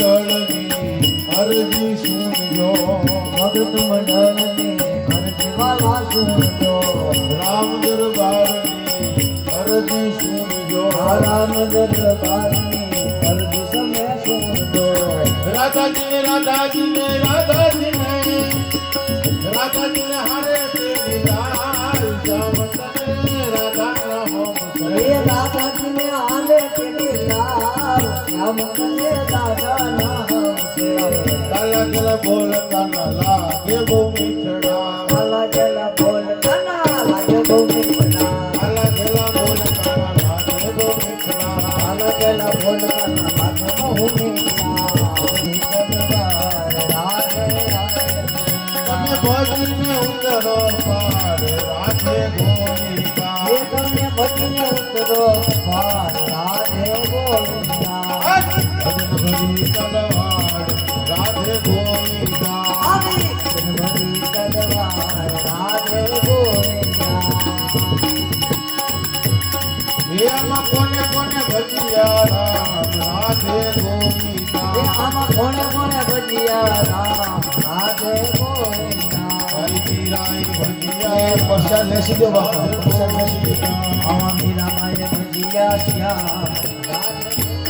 મંડળની અરજી સુનજો ભગત મંડળની અરજી વાલા સુનજો રામ દરબારની અરજી સુનજો રામ દરબારની અરજી તમે સુનજો રાધાજીને રાધાજીને રાધાજીને રાધાજીને હારે તેરી લાલ શ્યામ તને રાધા હોમ હે દાદાજીને આલે તેરી લાલ શ્યામ તને દાદા ના હમશે કાલા કાલા બોલ કાના લાગે બહુ મીઠડા કાલા જલા બોલ કાના લાગે બહુ મીઠડા કાલા કાલા બોલ કાના લાગે બહુ મીઠડા કાલા જલા બોલ કાના લાગે બહુ મીઠડા તમે ભજને ઉતરો પાર રાધે ગોવિંદા એ તમને ભજને ઉતરો પાર રાધે ગોવિંદા ભજન ભરી તલવાર રાધે ગોવિંદા આવી ભરી તલવાર રાધે ગોવિંદા એમાં કોને કોને ભજિયા રામ રાધે એ ગોવિંદા આમાં કોણે કોણે ભજિયા રામ રાધે ગોવિંદા હરિજી રાય ભજિયા પ્રસાદ બેસી દો બાપા પ્રસાદ બેસી દો રાધે આમાં મીરાબાઈ ભજિયા શ્યામ રાધે